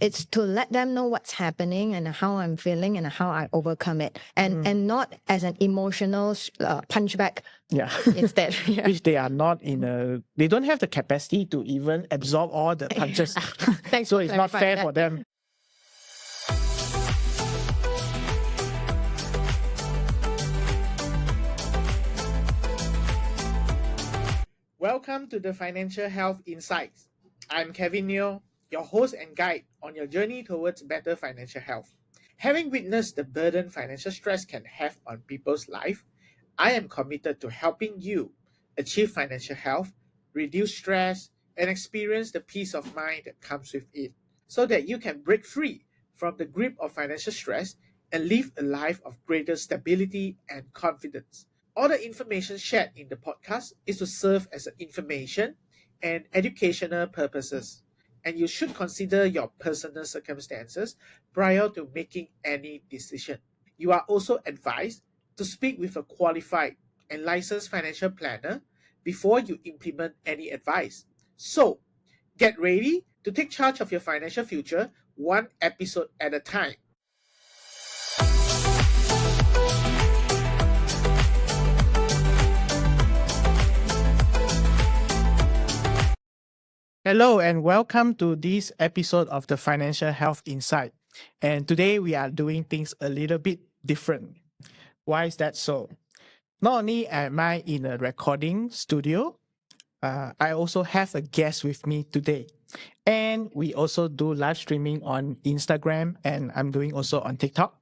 it's to let them know what's happening and how I'm feeling and how I overcome it, and not as an emotional punchback. Yeah. Instead, yeah. Which they are not they don't have the capacity to even absorb all the punches. Thanks So for it's not fair clarifying for them. Welcome to the Financial Health Insights. I'm Kevin Neo, your host and guide on your journey towards better financial health. Having witnessed the burden financial stress can have on people's life, I am committed to helping you achieve financial health, reduce stress, and experience the peace of mind that comes with it, so that you can break free from the grip of financial stress and live a life of greater stability and confidence. All the information shared in the podcast is to serve as information and educational purposes, and you should consider your personal circumstances prior to making any decision. You are also advised to speak with a qualified and licensed financial planner before you implement any advice. So, get ready to take charge of your financial future one episode at a time. Hello and welcome to this episode of the Financial Health Insight. And today we are doing things a little bit different. Why is that so? Not only am I in a recording studio, I also have a guest with me today. And we also do live streaming on Instagram, and I'm doing also on TikTok.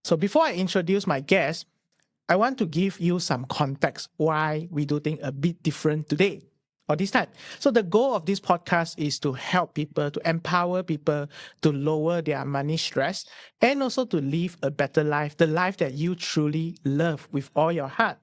So before I introduce my guest, I want to give you some context why we do things a bit different today or this time. So the goal of this podcast is to help people, to empower people to lower their money stress and also to live a better life, the life that you truly love with all your heart.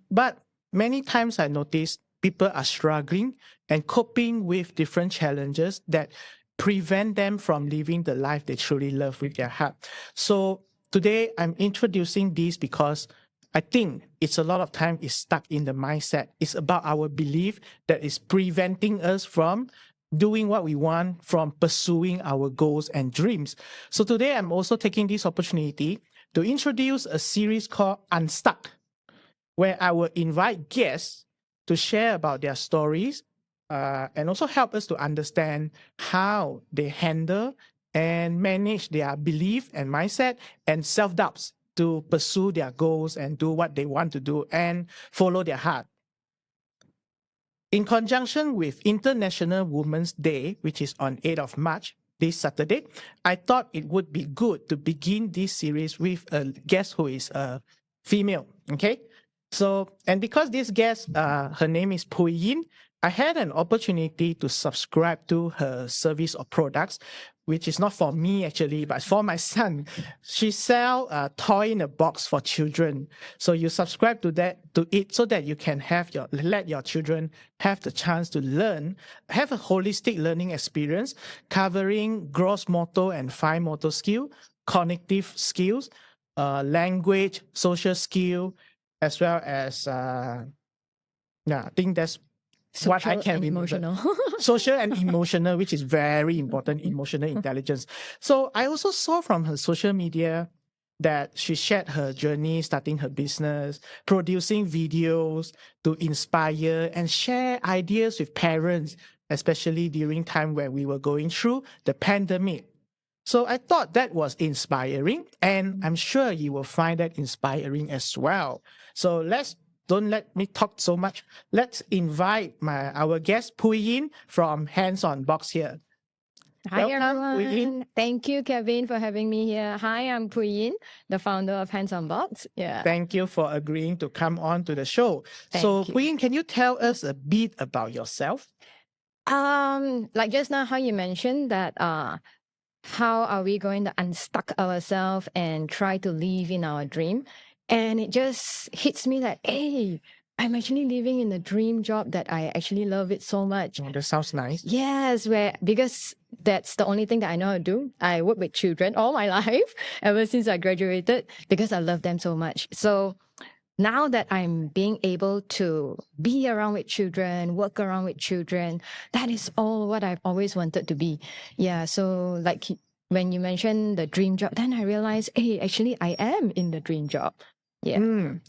But many times I notice people are struggling and coping with different challenges that prevent them from living the life they truly love with their heart. So today I'm introducing this because I think it's a lot of time is stuck in the mindset. It's about our belief that is preventing us from doing what we want, from pursuing our goals and dreams. So today I'm also taking this opportunity to introduce a series called Unstuck, where I will invite guests to share about their stories and also help us to understand how they handle and manage their belief and mindset and self-doubts to pursue their goals and do what they want to do and follow their heart. In conjunction with International Women's Day, which is on 8th of March, this Saturday, I thought it would be good to begin this series with a guest who is a female, okay? So, and because this guest, her name is Pui Yeen, I had an opportunity to subscribe to her service or products, which is not for me actually, but for my son. She sell a toy in a box for children. So you subscribe to it so that you can let your children have the chance to learn, have a holistic learning experience covering gross motor and fine motor skill, cognitive skills, language, social skill, as well as I think that's what I can remember. Social and emotional, which is very important, emotional intelligence. So I also saw from her social media that she shared her journey starting her business, producing videos to inspire and share ideas with parents, especially during time when we were going through the pandemic. So I thought that was inspiring, and I'm sure you will find that inspiring as well. So don't let me talk so much. Let's invite our guest, Pui Yeen from Hands On Box here. Hi, Welcome, Pui Yeen. everyone. Thank you, Kevin, for having me here. Hi, I'm Pui Yeen, the founder of Hands On Box. Yeah. Thank you for agreeing to come on to the show. Thank so, you. Pui Yeen, can you tell us a bit about yourself? Like just now, how you mentioned that how are we going to unstuck ourselves and try to live in our dream? And it just hits me that, hey, I'm actually living in a dream job that I actually love it so much. Oh, that sounds nice. Yes, because that's the only thing that I know how to do. I work with children all my life, ever since I graduated, because I love them so much. So now that I'm being able to be around with children, work around with children, that is all what I've always wanted to be. Yeah. So like when you mentioned the dream job, then I realized, hey, actually I am in the dream job. Yeah. Mm.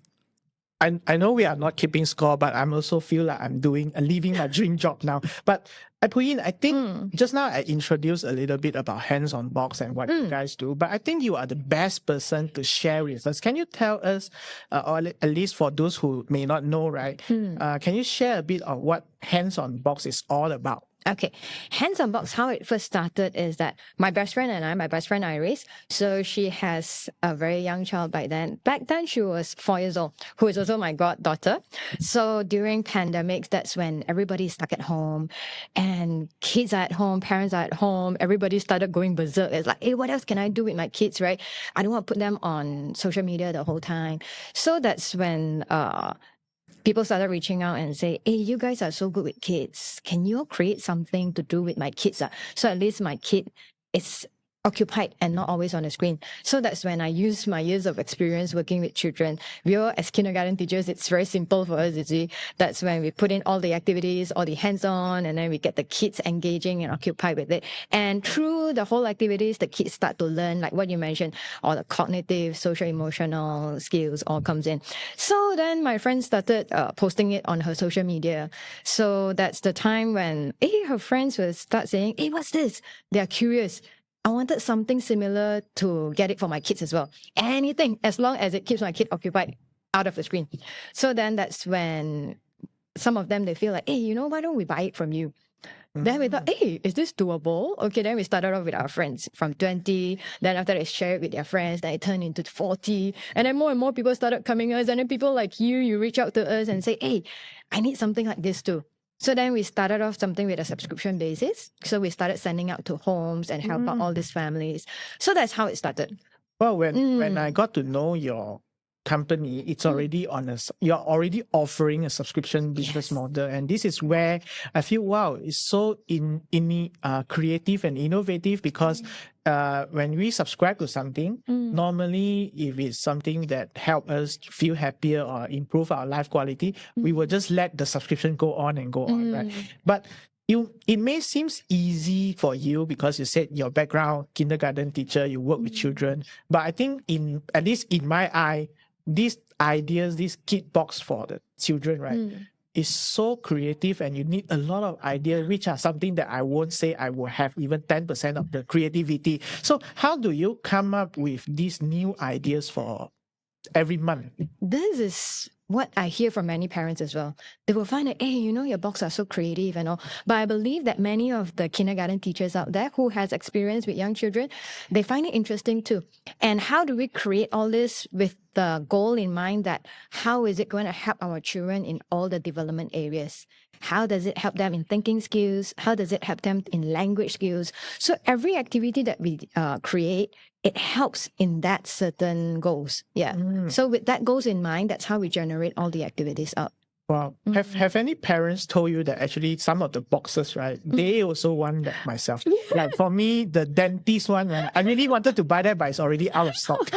I know we are not keeping score, but I'm also feel like I'm living my dream job now. But Pui Yeen, I think just now I introduced a little bit about hands-on box and what you guys do, but I think you are the best person to share with us. Can you tell us, or at least for those who may not know, right? Can you share a bit of what hands-on box is all about? Okay. Hands on box, how it first started is that my best friend and I, my best friend Iris, so she has a very young child by then. Back then, she was 4 years old, who is also my goddaughter. So during pandemics, that's when everybody's stuck at home and kids are at home, parents are at home. Everybody started going berserk. It's like, hey, what else can I do with my kids, right? I don't want to put them on social media the whole time. So that's when people started reaching out and say, hey, you guys are so good with kids. Can you all create something to do with my kids? So at least my kid is occupied and not always on the screen. So that's when I use my years of experience working with children. We all, as kindergarten teachers, it's very simple for us, you see. That's when we put in all the activities, all the hands-on, and then we get the kids engaging and occupied with it. And through the whole activities, the kids start to learn, like what you mentioned, all the cognitive, social, emotional skills all comes in. So then my friend started posting it on her social media. So that's the time when her friends will start saying, hey, what's this? They are curious. I wanted something similar to get it for my kids as well. Anything, as long as it keeps my kid occupied out of the screen. So then that's when some of them, they feel like, hey, why don't we buy it from you? Then we thought, hey, is this doable? Okay, then we started off with our friends from 20. Then after they share it with their friends, then it turned into 40. And then more and more people started coming us. And then people like you reach out to us and say, hey, I need something like this too. So then we started off something with a subscription basis. So we started sending out to homes and help out all these families. So that's how it started. Well, when I got to know your company, it's already you're already offering a subscription business model, and this is where I feel wow, it's so creative and innovative because when we subscribe to something, normally if it's something that help us feel happier or improve our life quality, we will just let the subscription go on and go on, right? But it may seem easy for you because you said your background, kindergarten teacher, you work with children. But I think at least in my eye, these ideas, this kit box for the children, right, is so creative, and you need a lot of ideas, which are something that I won't say I will have even 10% of the creativity. So how do you come up with these new ideas for every month? This is what I hear from many parents as well. They will find that, hey, your box are so creative and all. But I believe that many of the kindergarten teachers out there who has experience with young children, they find it interesting too. And how do we create all this with the goal in mind that how is it going to help our children in all the development areas? How does it help them in thinking skills? How does it help them in language skills? So every activity that we create, it helps in that certain goals. Yeah. So with that goals in mind, that's how we generate all the activities up. Wow. Have any parents told you that actually some of the boxes, right, they also want that myself? Like for me, the dentist one, right, I really wanted to buy that, but it's already out of stock.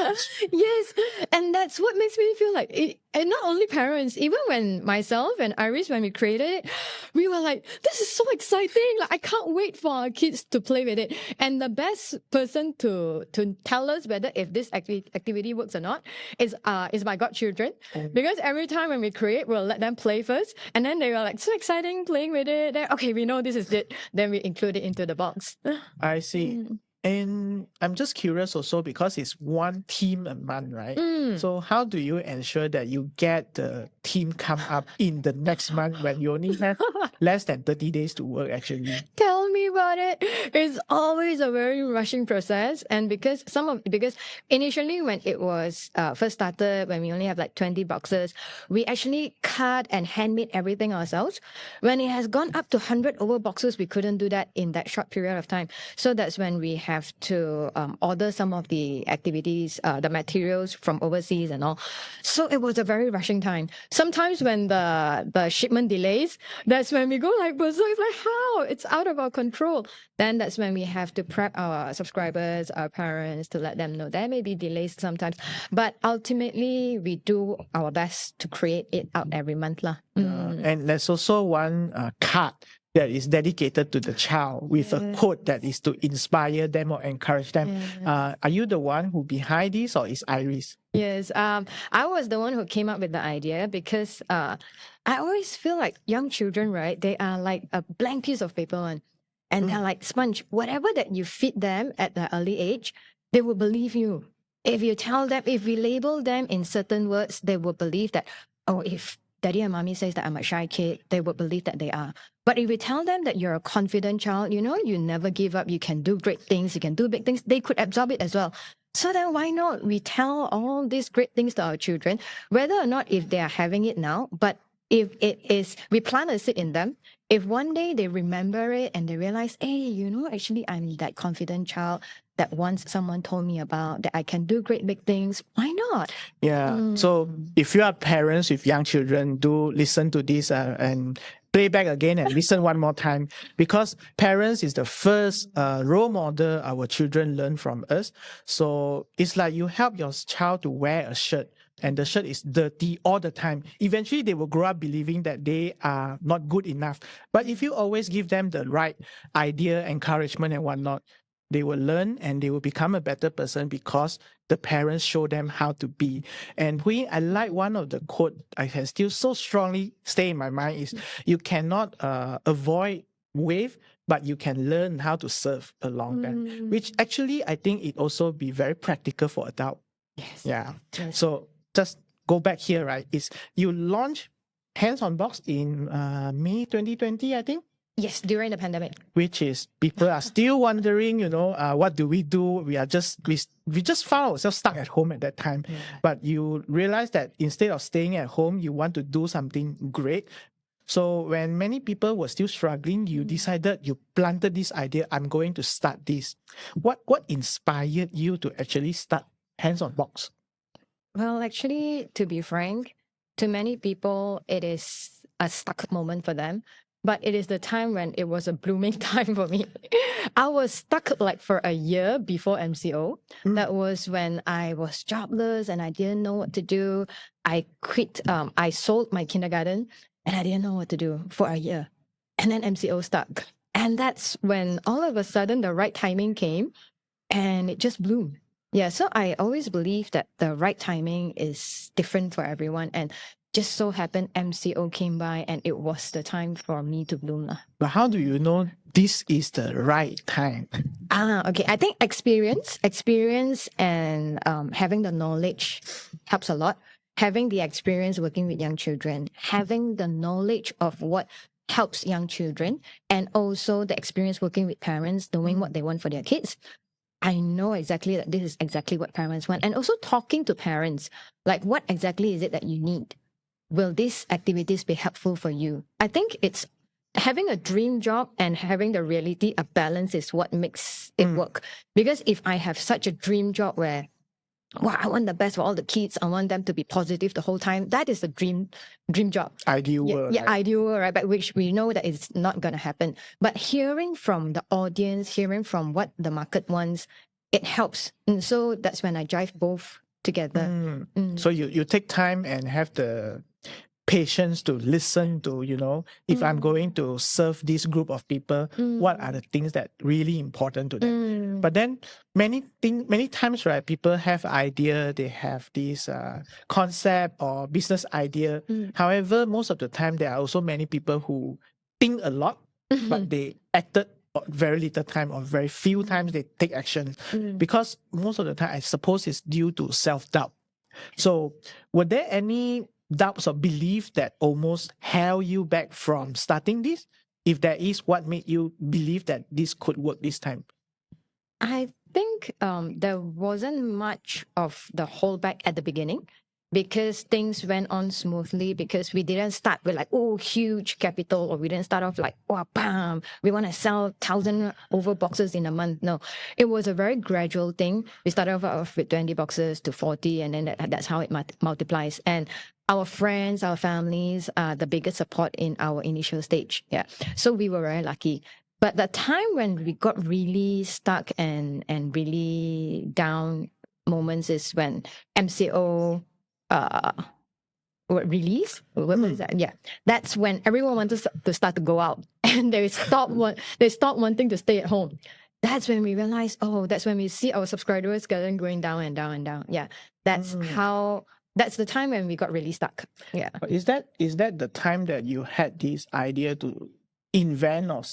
Yes. And that's what makes me feel like it. And not only parents, even when myself and Iris, when we created it, we were like, this is so exciting. Like, I can't wait for our kids to play with it. And the best person to tell us whether if this activity works or not is my godchildren. Because every time when we create, we'll let them play first. And then they were like, so exciting playing with it. Then, okay, we know this is it. Then we include it into the box. I see. And I'm just curious also because it's one team a month, right? So how do you ensure that you get the team come up in the next month when you only have less than 30 days to work actually? Tell me about it. It's always a very rushing process. And because initially when it was first started, when we only have like 20 boxes, we actually cut and handmade everything ourselves. When it has gone up to 100 over boxes, we couldn't do that in that short period of time. So that's when we have to order some of the activities, the materials from overseas and all. So it was a very rushing time. Sometimes when the shipment delays, that's when we go like berserk, like how? It's out of our control. control. Then that's when we have to prep our subscribers, our parents, to let them know there may be delays sometimes. But ultimately, we do our best to create it out every month. And there's also one card that is dedicated to the child with a quote that is to inspire them or encourage them. Are you the one who behind this, or is Iris? Yes, I was the one who came up with the idea because I always feel like young children, right? They are like a blank piece of paper, and they're like sponge. Whatever that you feed them at the early age, they will believe you. If you tell them, if we label them in certain words, they will believe that, oh, if daddy and mommy says that I'm a shy kid, they would believe that they are. But if we tell them that you're a confident child, you never give up, you can do great things, you can do big things, they could absorb it as well. So then why not we tell all these great things to our children, whether or not if they are having it now, but if it is, we plant a seed in them. If one day they remember it and they realize, hey, actually I'm that confident child that once someone told me about, that I can do great big things, why not? Yeah. So if you are parents with young children, do listen to this and play back again and listen one more time, because parents is the first role model our children learn from us. So it's like you help your child to wear a shirt and the shirt is dirty all the time. Eventually, they will grow up believing that they are not good enough. But if you always give them the right idea, encouragement and whatnot, they will learn and they will become a better person because the parents show them how to be. And I like one of the quote I can still so strongly stay in my mind is, you cannot avoid wave, but you can learn how to surf along them, which actually I think it also be very practical for adult. Yes. Yeah. Yes. So just go back here, right? Is you launch Hands on Box in May 2020, I think. Yes, during the pandemic. Which is people are still wondering, what do? We just found ourselves stuck at home at that time. Yeah. But you realize that instead of staying at home, you want to do something great. So when many people were still struggling, you decided, you planted this idea, I'm going to start this. What inspired you to actually start Hands on Box? Well, actually, to be frank, to many people, it is a stuck moment for them. But it is the time when it was a blooming time for me. I was stuck like for a year before MCO. That was when I was jobless and I didn't know what to do. I quit. I sold my kindergarten and I didn't know what to do for a year. And then MCO stuck. And that's when all of a sudden the right timing came and it just bloomed. Yeah, so I always believe that the right timing is different for everyone. And just so happened MCO came by and it was the time for me to bloom. But how do you know this is the right time? Okay. I think experience and having the knowledge helps a lot. Having the experience working with young children, having the knowledge of what helps young children, and also the experience working with parents, knowing what they want for their kids. I know exactly that this is exactly what parents want. And also talking to parents, like what exactly is it that you need? Will these activities be helpful for you? I think it's having a dream job and having the reality, a balance is what makes it work. Because if I have such a dream job where, I want the best for all the kids, I want them to be positive the whole time, that is a dream job. Ideal world. Yeah, right? Ideal world, right? But which we know that it's not going to happen. But hearing from the audience, hearing from what the market wants, it helps. And so that's when I drive both together. So you take time and have the patience to listen to, if I'm going to serve this group of people, what are the things that really important to them? But then many times, right, people have idea, they have this concept or business idea. However, most of the time, there are also many people who think a lot, but they acted very little time or very few times they take action. Because most of the time, I suppose it's due to self-doubt. So were there any doubts or beliefs that almost held you back from starting this? If there is, what made you believe that this could work this time? I think there wasn't much of the holdback at the beginning because things went on smoothly, because we didn't start with like, huge capital, or we didn't start off like, bam, we want to sell 1,000 over boxes in a month. No, it was a very gradual thing. We started off with 20 boxes to 40, and then that's how it multiplies. And our friends, our families are the biggest support in our initial stage. Yeah. So we were very lucky. But the time when we got really stuck and really down moments is when MCO release. What is that? Yeah, that's when everyone wanted to start to go out, and they stop wanting to stay at home. That's when we realize, oh, that's when we see our subscribers going down and down and down. Yeah, that's how. That's the time when we got really stuck. Yeah. Is that the time that you had this idea to invent or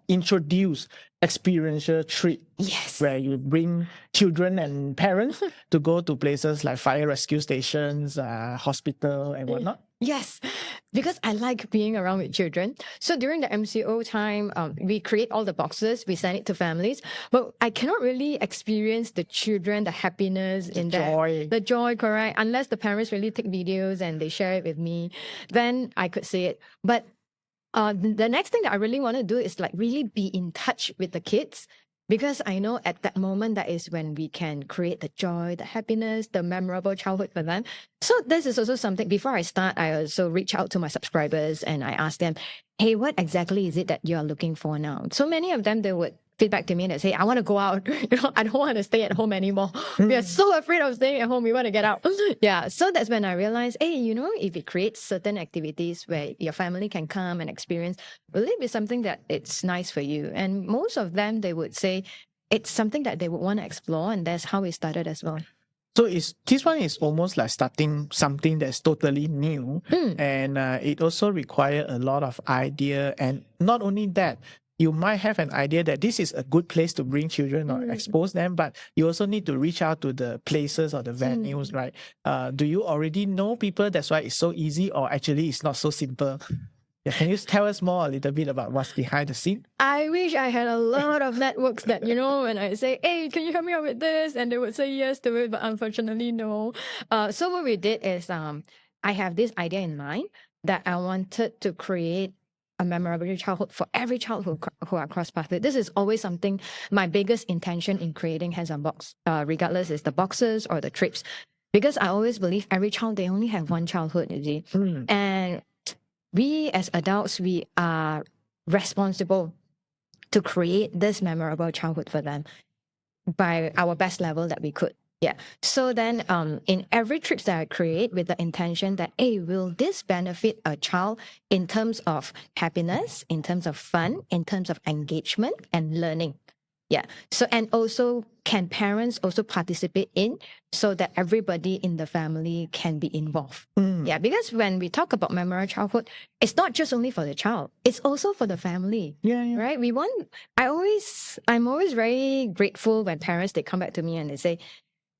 introduce experiential trip? Yes. Where you bring children and parents to go to places like fire rescue stations, hospital and whatnot? Yes, because I like being around with children. So during the MCO time, we create all the boxes, we send it to families, but I cannot really experience the children, the happiness in joy. The joy, correct? Unless the parents really take videos and they share it with me, then I could see it. But the next thing that I really want to do is like really be in touch with the kids, because I know at that moment that is when we can create the joy, the happiness, the memorable childhood for them. So this is also something, before I start, I also reach out to my subscribers and I ask them, hey, what exactly is it that you're looking for now? So many of them, they would feedback to me and they say, I want to go out. I don't want to stay at home anymore. We are so afraid of staying at home. We want to get out. Yeah. So that's when I realized, hey, if we create certain activities where your family can come and experience, will it be something that it's nice for you? And most of them, they would say it's something that they would want to explore. And that's how we started as well. So this one is almost like starting something that's totally new, and it also requires a lot of idea. And not only that, you might have an idea that this is a good place to bring children or expose them, but you also need to reach out to the places or the venues, right? Do you already know people? That's why it's so easy, or actually it's not so simple? Yeah, can you tell us more a little bit about what's behind the scene? I wish I had a lot of networks that, when I say, hey, can you help me out with this? And they would say yes to it, but unfortunately, no. So what we did is I have this idea in mind that I wanted to create a memorable childhood for every child who are cross paths. This is always something, my biggest intention in creating Hands on Box, regardless is the boxes or the trips. Because I always believe every child, they only have one childhood, you see. And we as adults, we are responsible to create this memorable childhood for them by our best level that we could. Yeah. So then in every trip that I create with the intention that, hey, will this benefit a child in terms of happiness, in terms of fun, in terms of engagement and learning? Yeah. So, and also, can parents also participate in, so that everybody in the family can be involved? Yeah. Because when we talk about memorable childhood, it's not just only for the child, it's also for the family. Yeah. Right. I'm always very grateful when parents, they come back to me and they say,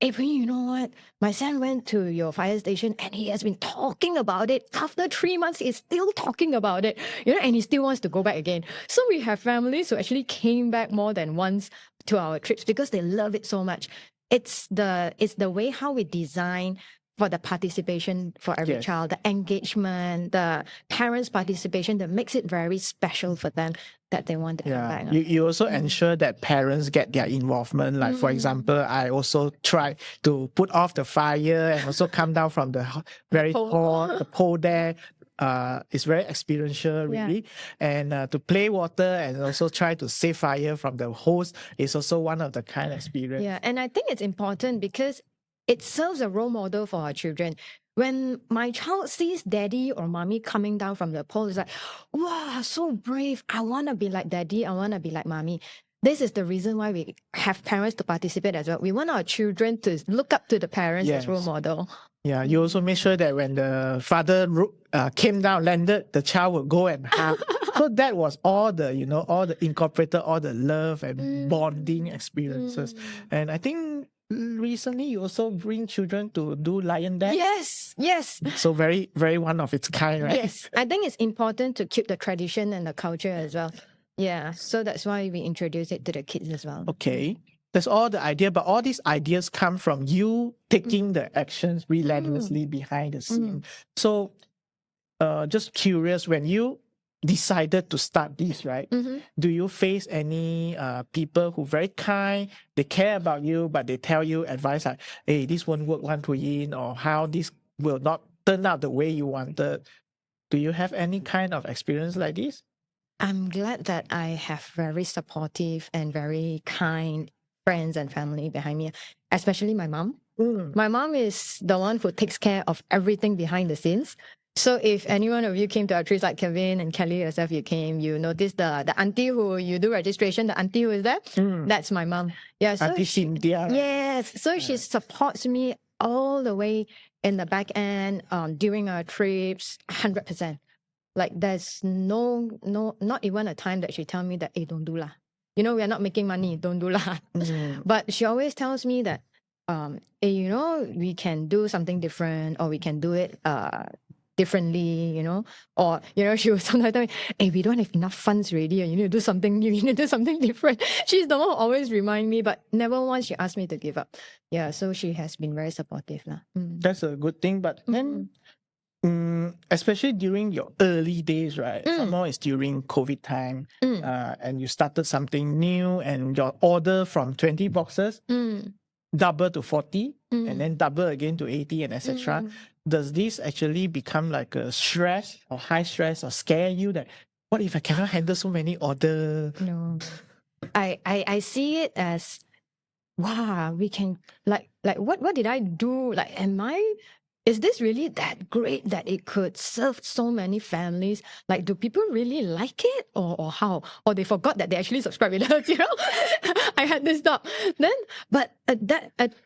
hey, Pui, you know what? My son went to your fire station and he has been talking about it. After 3 months, he's still talking about it, and he still wants to go back again. So we have families who actually came back more than once to our trips because they love it so much. It's the way how we design for the participation for every child, the engagement, the parents' participation that makes it very special for them that they want to come back. You also ensure that parents get their involvement. Like, for example, I also try to put off the fire and also come down from the very tall, the pole there. It's very experiential, really. And to play water and also try to save fire from the hose is also one of the kind of experience. Yeah, and I think it's important because it serves a role model for our children. When my child sees daddy or mommy coming down from the pole, it's like, wow, so brave. I want to be like daddy. I want to be like mommy. This is the reason why we have parents to participate as well. We want our children to look up to the parents as role model. Yeah, you also make sure that when the father came down, landed, the child would go and hug. So that was all the, all the incorporated, all the love and bonding experiences. And I think recently you also bring children to do lion dance. Yes. So very, very one of its kind, right? Yes, I think it's important to keep the tradition and the culture as well. Yeah, so that's why we introduce it to the kids as well. Okay. That's all the idea, but all these ideas come from you taking the actions relentlessly behind the scene. So just curious, when you decided to start this, right? Do you face any people who very kind, they care about you, but they tell you advice like, hey, this won't work, Pui Yeen, or how this will not turn out the way you wanted? Do you have any kind of experience like this? I'm glad that I have very supportive and very kind friends and family behind me, especially my mom. My mom is the one who takes care of everything behind the scenes. So if any one of you came to our trees, like Kevin and Kelly yourself, you came, you noticed the auntie who you do registration, the auntie who is there, that's my mom. Yeah, so Auntie Cynthia. yes, so she supports me all the way in the back end during our trips, 100%. Like there's not even a time that she tell me that, hey, don't do lah. You know, we are not making money, don't do lah. But she always tells me that, hey, you know, we can do something different, or we can do it differently, you know, or, you know, she will sometimes tell me, hey, we don't have enough funds already, and you need to do something new, you need to do something different. She's the one who always remind me, but never once she asked me to give up. Yeah, so she has been very supportive lah. That's a good thing, but then especially during your early days, right? Some more is during COVID time, and you started something new, and your order from 20 boxes double to 40, and then double again to 80, and etc. Does this actually become like a stress or high stress or scare you that what if I cannot handle so many orders? No, I see it as, wow, we can like what did I do? Like, is this really that great that it could serve so many families? Like, do people really like it, or how? Or they forgot that they actually subscribe with us, you know? I had this thought. Then, but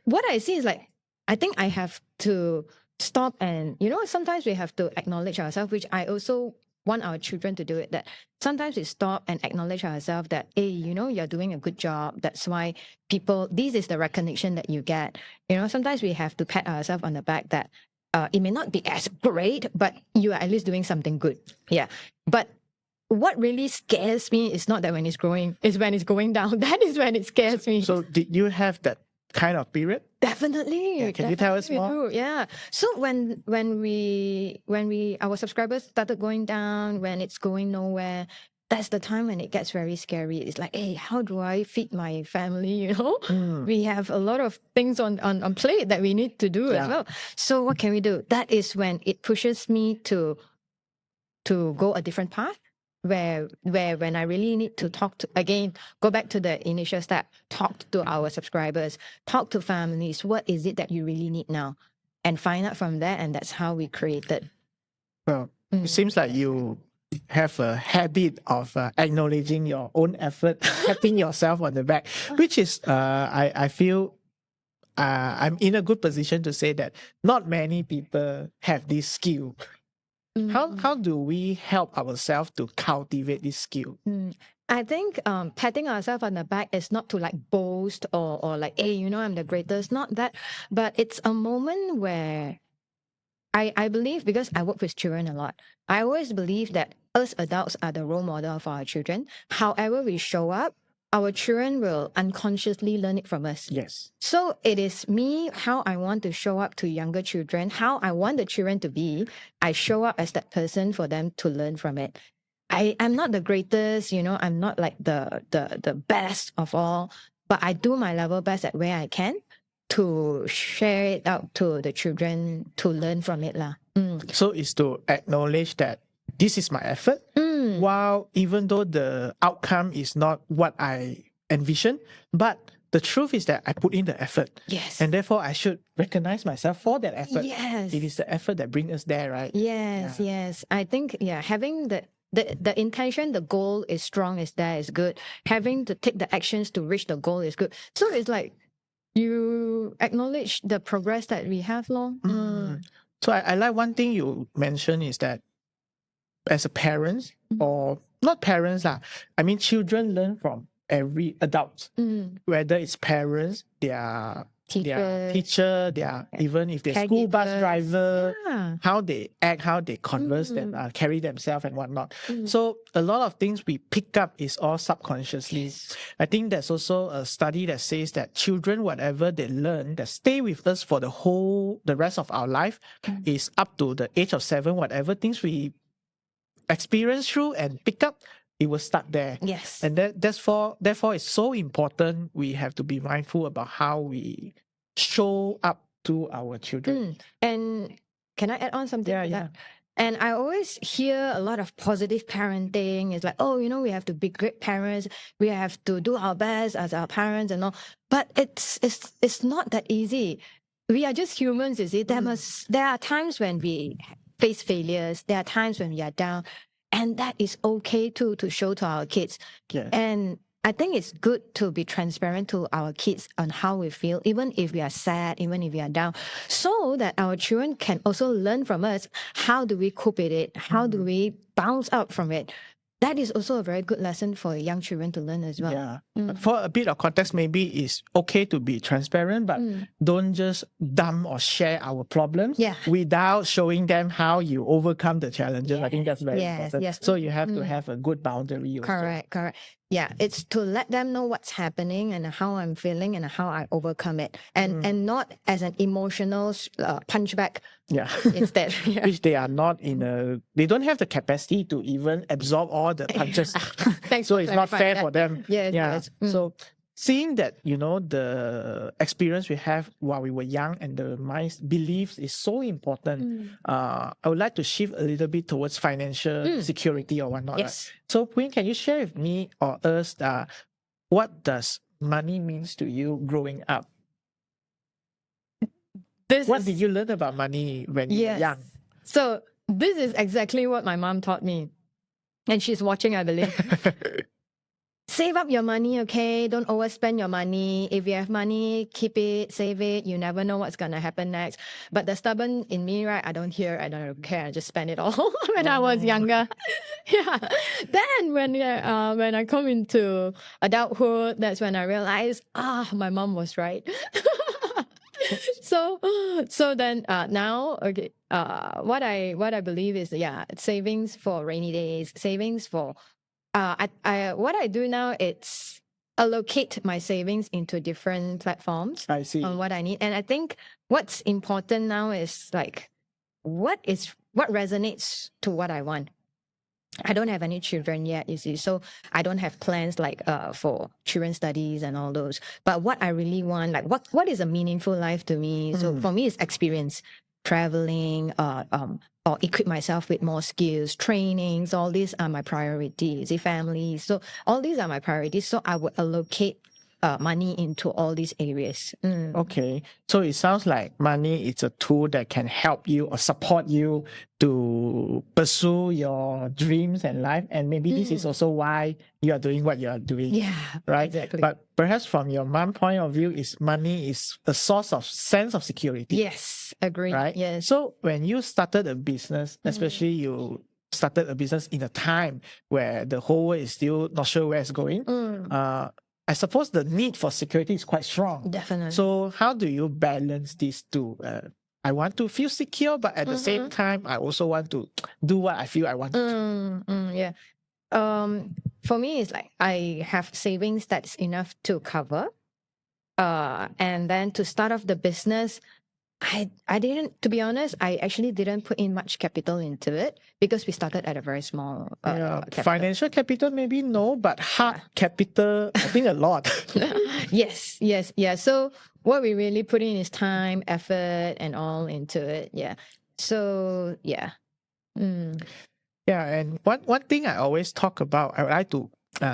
what I see is like, I think I have to stop and, you know, sometimes we have to acknowledge ourselves, which I also want our children to do it, that sometimes we stop and acknowledge ourselves that, hey, you know, you're doing a good job. That's why this is the recognition that you get. You know, sometimes we have to pat ourselves on the back that it may not be as great, but you are at least doing something good. Yeah. But what really scares me is not that when it's growing, it's when it's going down. That is when it scares me. So did you have that kind of period? Definitely. Yeah, can you tell us more? Yeah. So when our subscribers started going down, when it's going nowhere, that's the time when it gets very scary. It's like, hey, how do I feed my family? You know, we have a lot of things on plate that we need to do as well. So what can we do? That is when it pushes me to go a different path. Where when I really need to go back to the initial step, talk to our subscribers, talk to families, what is it that you really need now? And find out from there, and that's how we created. Well, it seems like you have a habit of acknowledging your own effort, patting yourself on the back, which is, I feel I'm in a good position to say that not many people have this skill. How do we help ourselves to cultivate this skill? I think patting ourselves on the back is not to like boast or like, hey, you know, I'm the greatest. Not that, but it's a moment where I believe, because I work with children a lot, I always believe that us adults are the role model for our children. However we show up, our children will unconsciously learn it from us. Yes. So it is me, how I want to show up to younger children, how I want the children to be. I show up as that person for them to learn from it. I'm not the greatest, you know, I'm not like the best of all, but I do my level best at where I can to share it out to the children to learn from it lah. So it's to acknowledge that this is my effort, while even though the outcome is not what I envision, but the truth is that I put in the effort. Yes. And therefore I should recognize myself for that effort. Yes. It is the effort that brings us there, right? Yes, yes. I think, having the intention, the goal is strong, is there, is good. Having to take the actions to reach the goal is good. So it's like you acknowledge the progress that we have long. So I like one thing you mentioned is that as a parents, or not parents lah, I mean children learn from every adult, whether it's parents, their teacher, even if they're school bus driver, how they act, how they converse, carry themselves and whatnot. So a lot of things we pick up is all subconsciously. I think there's also a study that says that children, whatever they learn, that stay with us for the rest of our life, is up to the age of 7, whatever things we experience through and pick up, it will start there. Yes. And therefore it's so important. We have to be mindful about how we show up to our children. And can I add on something? Yeah. And I always hear a lot of positive parenting. It's like, oh, we have to be great parents. We have to do our best as our parents and all. But it's not that easy. We are just humans, you see. There are times when we face failures. There are times when we are down. And that is okay too, to show to our kids. Yes. And I think it's good to be transparent to our kids on how we feel, even if we are sad, even if we are down, so that our children can also learn from us. How do we cope with it? How do we bounce up from it? That is also a very good lesson for young children to learn as well. Yeah. For a bit of context, maybe it's okay to be transparent, but don't just dump or share our problems without showing them how you overcome the challenges. I think that's very important. Yes. So you have to have a good boundary also. Correct. Yeah, it's to let them know what's happening and how I'm feeling and how I overcome it, and not as an emotional punchback. Yeah. Instead, which they are not they don't have the capacity to even absorb all the punches. Thanks. So it's not fair for them. Yes. So seeing that, the experience we have while we were young and the mind's beliefs is so important, I would like to shift a little bit towards financial security or whatnot. Yes. Right? So Pui, can you share with me or us what does money means to you growing up? What did you learn about money when you were young? So this is exactly what my mom taught me. And she's watching, I believe. Save up your money, okay? Don't overspend your money. If you have money, keep it, save it. You never know what's going to happen next. But the stubborn in me, right? I don't care. I don't care. I just spend it all when I was younger. Then when I come into adulthood, that's when I realized, my mom was right. So then now, okay, what I believe is, savings for rainy days, savings for what I do now, it's allocate my savings into different platforms. I see. On what I need. And I think what's important now is like, what resonates to what I want. I don't have any children yet, you see, so I don't have plans like for children studies and all those. But what I really want, like what is a meaningful life to me? So for me, it's experience, traveling, or equip myself with more skills, trainings. All these are my priorities. The family, so all these are my priorities. So I would allocate money into all these areas. Okay, so it sounds like money is a tool that can help you or support you to pursue your dreams and life, and maybe this is also why you are doing what you are doing. Yeah, right. Exactly. But perhaps from your mom point of view, money is a source of sense of security. Yes, agree. Right. Yes. So when you started a business, especially you started a business in a time where the whole world is still not sure where it's going, I suppose the need for security is quite strong. Definitely. So how do you balance these two? I want to feel secure, but at the same time, I also want to do what I feel I want to. Yeah. For me, it's like I have savings that's enough to cover. And then to start off the business, I didn't, to be honest, I actually didn't put in much capital into it because we started at a very small capital. Financial capital, maybe no, but hard capital, I think a lot. Yes. So what we really put in is time, effort, and all into it. Yeah. So, yeah. Yeah, and one thing I always talk about, I would like to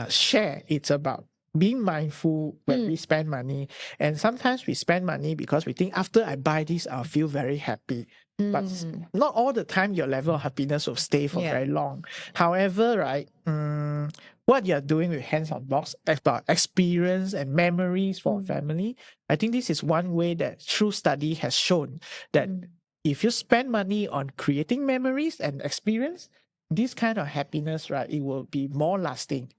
share, it's about being mindful when we spend money. And sometimes we spend money because we think after I buy this, I'll feel very happy. But not all the time your level of happiness will stay for very long. However, right, what you're doing with Hands on Box about experience and memories for family, I think this is one way that true study has shown that if you spend money on creating memories and experience, this kind of happiness, right, it will be more lasting.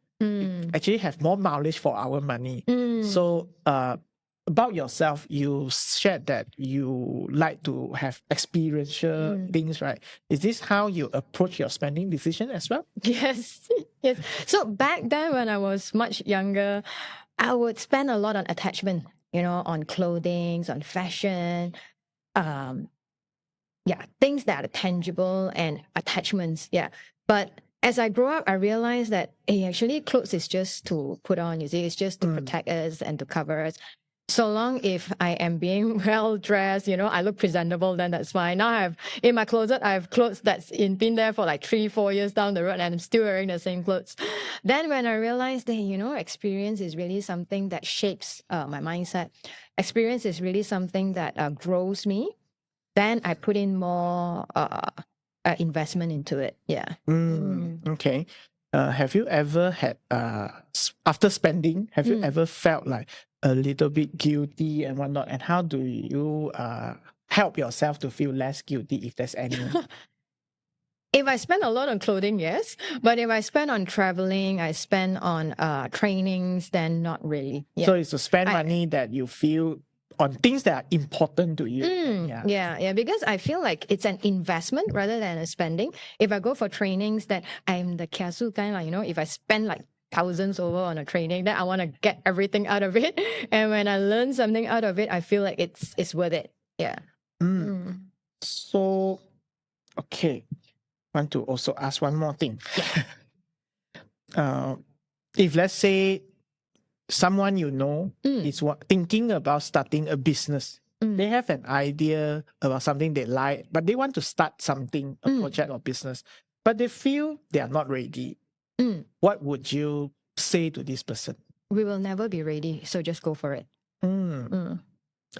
Actually have more mileage for our money. So about yourself, you shared that you like to have experiential things, right? Is this how you approach your spending decision as well? Yes. So back then when I was much younger, I would spend a lot on attachment, on clothing, on fashion, things that are tangible and attachments. Yeah. But as I grow up, I realized that actually clothes is just to put on, you see, it's just to protect us and to cover us. So long if I am being well dressed, I look presentable, then that's fine. Now I have in my closet, I have clothes that's been there for like 3-4 years down the road, and I'm still wearing the same clothes. Then when I realized that, experience is really something that shapes my mindset. Experience is really something that grows me. Then I put in more investment into it. Yeah. Okay. Have you ever had, after spending, have you ever felt like a little bit guilty and whatnot? And how do you help yourself to feel less guilty, if there's any? If I spend a lot on clothing, yes. But if I spend on traveling, I spend on trainings, then not really. Yeah. So it's to spend money that you feel on things that are important to you. Yeah. Because I feel like it's an investment rather than a spending. If I go for trainings, that I'm the kiasu kind, like, if I spend like thousands over on a training, then I want to get everything out of it. And when I learn something out of it, I feel like it's worth it. Yeah. So, okay. Want to also ask one more thing. If let's say someone is thinking about starting a business, they have an idea about something they like, but they want to start something, a project or business, but they feel they are not ready. What would you say to this person? We will never be ready, so just go for it.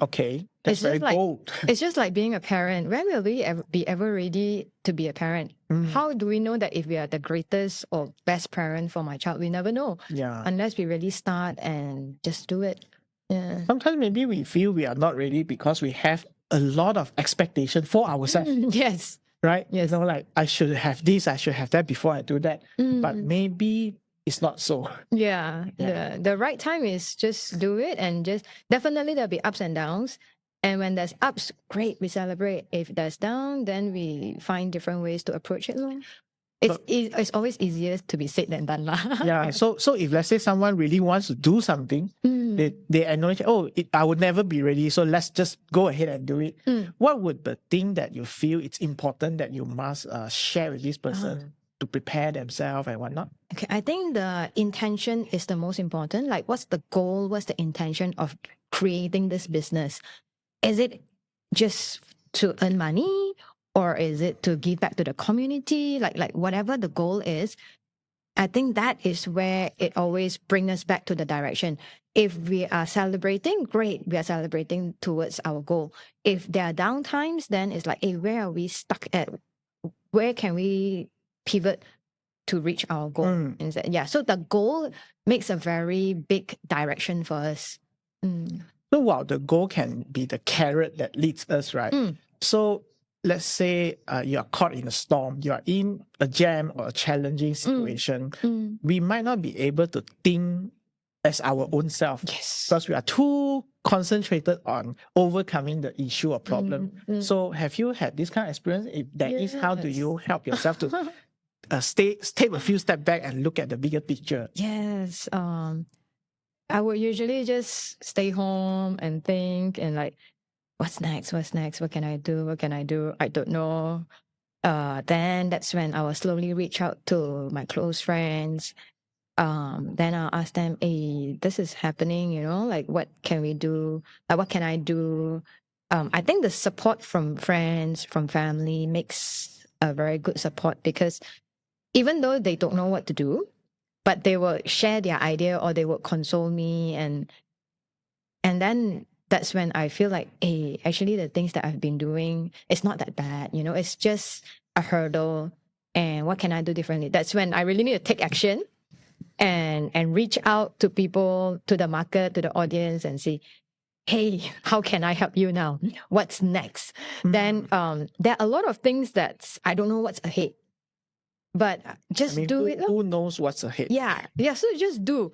Okay, that's very bold. It's just like being a parent. When will we be ever ready to be a parent? How do we know that if we are the greatest or best parent for my child? We never know. Yeah. Unless we really start and just do it. Yeah. Sometimes maybe we feel we are not ready because we have a lot of expectation for ourselves. Yes. Right? Yes. Like I should have this, I should have that before I do that. But maybe it's not so. Yeah. The right time is just do it, and just definitely there'll be ups and downs. And when there's ups, great, we celebrate. If there's down, then we find different ways to approach it. It's always easier to be said than done. Yeah. So if let's say someone really wants to do something, they acknowledge, I would never be ready, so let's just go ahead and do it. What would the thing that you feel it's important that you must share with this person to prepare themselves and whatnot? Okay, I think the intention is the most important. Like, what's the goal? What's the intention of creating this business? Is it just to earn money, or is it to give back to the community? Like whatever the goal is, I think that is where it always brings us back to the direction. If we are celebrating, great, we are celebrating towards our goal. If there are down times, then it's like, hey, where are we stuck at? Where can we pivot to reach our goal? Yeah, so the goal makes a very big direction for us. So while the goal can be the carrot that leads us, right? So let's say you are caught in a storm, you are in a jam or a challenging situation. We might not be able to think as our own self, because we are too concentrated on overcoming the issue or problem. So have you had this kind of experience? If that is, how do you help yourself to take a few steps back and look at the bigger picture? Yes. I would usually just stay home and think and like, what's next? What can I do? I don't know. Then that's when I will slowly reach out to my close friends. Then I'll ask them, hey, this is happening, like what can we do? Like what can I do? I think the support from friends, from family makes a very good support, because even though they don't know what to do, but they will share their idea or they will console me, and then that's when I feel like, hey, actually the things that I've been doing, it's not that bad, it's just a hurdle, and what can I do differently? That's when I really need to take action and reach out to people, to the market, to the audience, and say, hey, how can I help you now? What's next? Then there are a lot of things that I don't know what's ahead, but just do it. Who knows what's ahead? Yeah. So just do.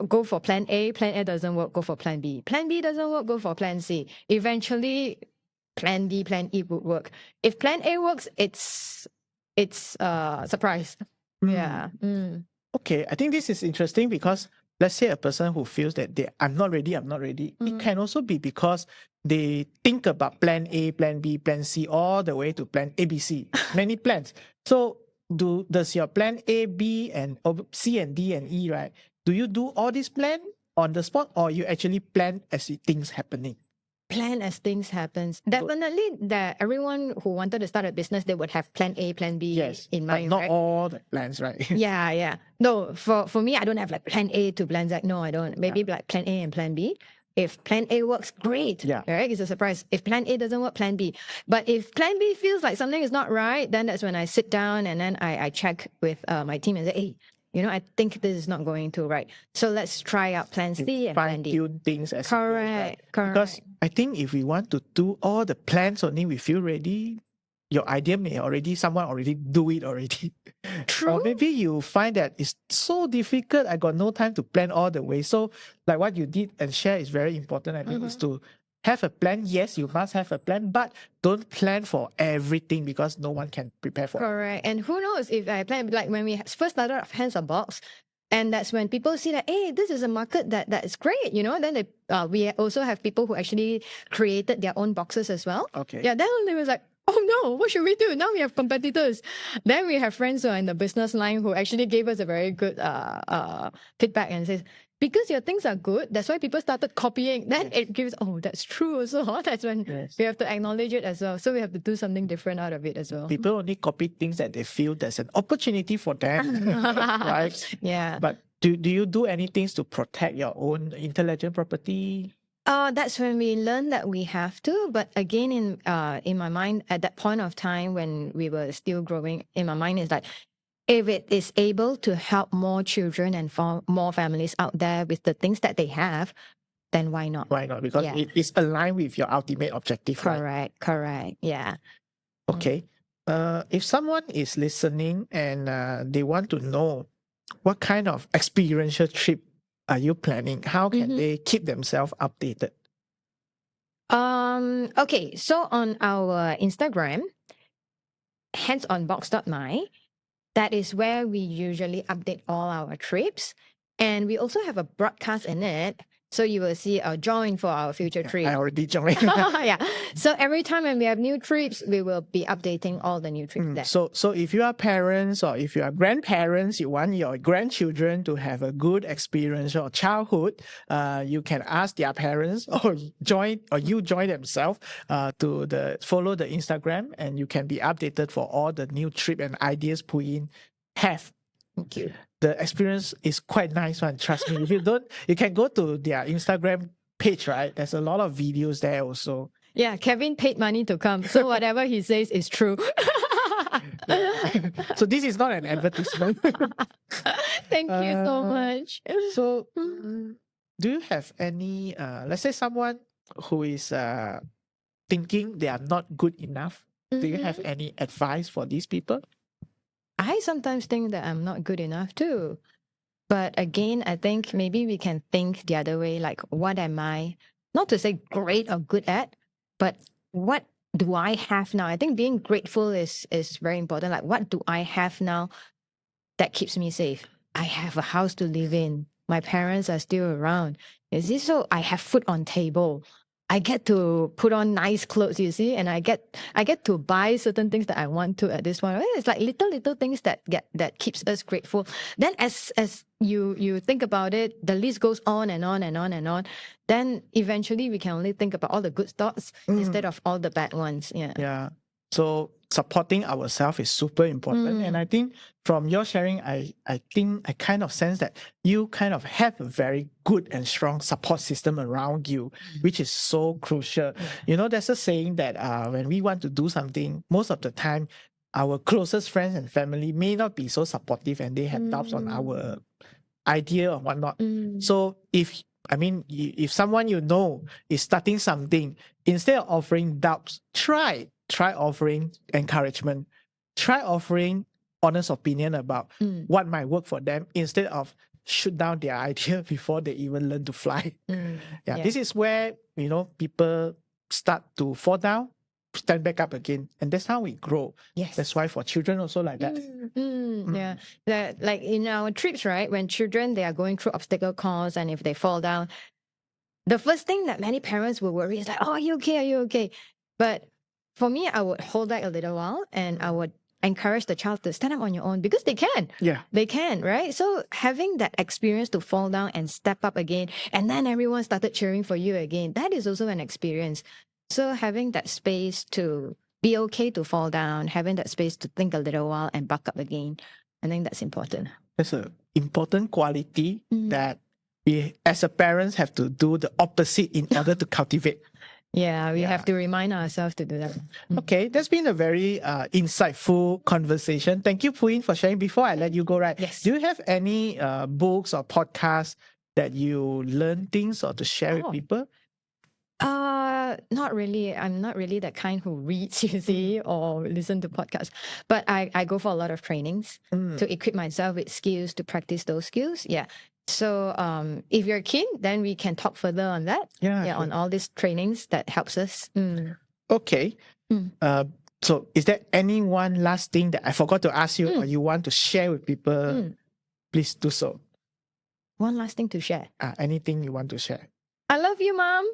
Go for plan A. Plan A doesn't work, go for plan B. Plan B doesn't work, go for plan C. Eventually, plan D, plan E would work. If plan A works, it's a surprise. Yeah. Okay, I think this is interesting, because let's say a person who feels that I'm not ready. It can also be because they think about plan A, plan B, plan C, all the way to plan ABC. Many plans. So does your plan A, B, and C and D and E, right? Do you do all this plan? on the spot, or you actually plan as things happening? Plan as things happens. Definitely that everyone who wanted to start a business, they would have plan A, plan B Yes, in but mind, not right? all the plans, right? Yeah. No, for me, I don't have like plan A to plan Z. No, I don't. Maybe like plan A and plan B. If plan A works, great. Yeah. Right? It's a surprise. If plan A doesn't work, plan B. But if plan B feels like something is not right, then that's when I sit down and then I check with my team and say, hey, I think this is not going to right. So let's try out plan C and plan D. Fine-tune things as it goes, right? Correct. Because I think if we want to do all the plans only we feel ready, your idea may already, someone already do it already. True. Or maybe you find that it's so difficult, I got no time to plan all the way. So like what you did and share is very important, I think, is to have a plan. Yes, you must have a plan, but don't plan for everything because no one can prepare for it. Correct. And who knows if I plan, like when we first started off Hands on Box, and that's when people see that, hey, this is a market that is great, then we also have people who actually created their own boxes as well. Okay. Yeah, then they was like, oh no, what should we do? Now we have competitors. Then we have friends who are in the business line who actually gave us a very good feedback and says, because your things are good, that's why people started copying. Then it gives, that's true also. That's when we have to acknowledge it as well. So we have to do something different out of it as well. People only copy things that they feel there's an opportunity for them, right? Yeah. But do you do anything to protect your own intellectual property? That's when we learned that we have to. But again, in my mind, at that point of time when we were still growing, in my mind is like, if it is able to help more children and more families out there with the things that they have, then why not? Why not? Because it is aligned with your ultimate objective. Correct. Yeah. Okay. If someone is listening and they want to know what kind of experiential trip are you planning, how can they keep themselves updated? Okay. So on our Instagram, handsonbox.my, that is where we usually update all our trips. And we also have a broadcast in it. So you will see a join for our future trip. I already joined. Yeah. So every time when we have new trips, we will be updating all the new trips there. So if you are parents or if you are grandparents, you want your grandchildren to have a good experience or childhood, you can ask their parents or you join themselves to follow the Instagram, and you can be updated for all the new trip and ideas Pui Yeen have. Thank you. The experience is quite nice one. Trust me. If you don't, you can go to their Instagram page, right? There's a lot of videos there also. Yeah, Kevin paid money to come. So whatever he says is true. So this is not an advertisement. Thank you so much. So do you have any, let's say someone who is thinking they are not good enough? Do you have any advice for these people? I sometimes think that I'm not good enough too. But again, I think maybe we can think the other way, like, what am I, not to say great or good at, but what do I have now? I think being grateful is very important. Like, what do I have now that keeps me safe? I have a house to live in. My parents are still around. Is this so? I have food on table. I get to put on nice clothes, you see, and I get to buy certain things that I want to at this point. It's like little things that keeps us grateful. Then as you think about it, the list goes on and on and on and on. Then eventually we can only think about all the good thoughts instead of all the bad ones. Yeah. Yeah. So supporting ourselves is super important. And I think from your sharing, I think I kind of sense that you kind of have a very good and strong support system around you, which is so crucial. You know, there's a saying that when we want to do something, most of the time, our closest friends and family may not be so supportive and they have doubts on our idea or whatnot. So if someone you know is starting something, instead of offering doubts, try offering encouragement. Try offering honest opinion about what might work for them instead of shoot down their idea before they even learn to fly. This is where, people start to fall down, stand back up again. And that's how we grow. Yes. That's why for children also like that. Yeah. Like in our trips, right? When children, they are going through obstacle course, and if they fall down, the first thing that many parents will worry is like, oh, are you okay? Are you okay? But for me, I would hold back a little while and I would encourage the child to stand up on your own because they can. Yeah. They can, right? So having that experience to fall down and step up again, and then everyone started cheering for you again, that is also an experience. So having that space to be okay to fall down, having that space to think a little while and buck up again, I think that's important. That's an important quality that we as a parents have to do the opposite in order to cultivate. Yeah, we have to remind ourselves to do that. Okay, that's been a very insightful conversation. Thank you, Pui Yeen, for sharing. Before I let you go, Yes. do you have any books or podcasts that you learn things or to share with people? Not really. I'm not really that kind who reads, you see, or listen to podcasts. But I go for a lot of trainings to equip myself with skills to practice those skills. Yeah. So if you're keen, then we can talk further on that. Yeah, sure. On all these trainings that helps us. Okay. So is there any one last thing that I forgot to ask you or you want to share with people? Please do so. One last thing to share. Anything you want to share? I love you, Mom.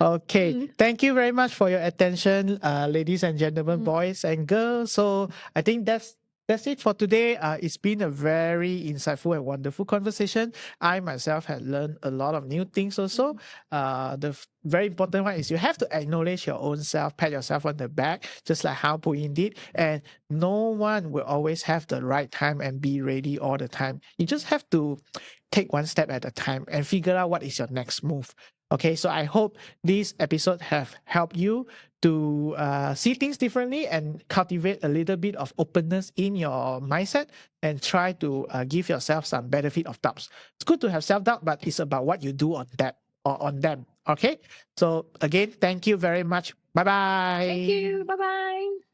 Okay, thank you very much for your attention, ladies and gentlemen, boys and girls. So I think that's it for today. It's been a very insightful and wonderful conversation. I myself have learned a lot of new things also. The very important one is you have to acknowledge your own self, pat yourself on the back, just like how Pui Yeen did. And no one will always have the right time and be ready all the time. You just have to take one step at a time and figure out what is your next move. Okay, so I hope this episode have helped you to see things differently and cultivate a little bit of openness in your mindset and try to give yourself some benefit of doubts. It's good to have self-doubt, but it's about what you do on that or on them. Okay, so again, thank you very much. Bye-bye. Thank you. Bye-bye.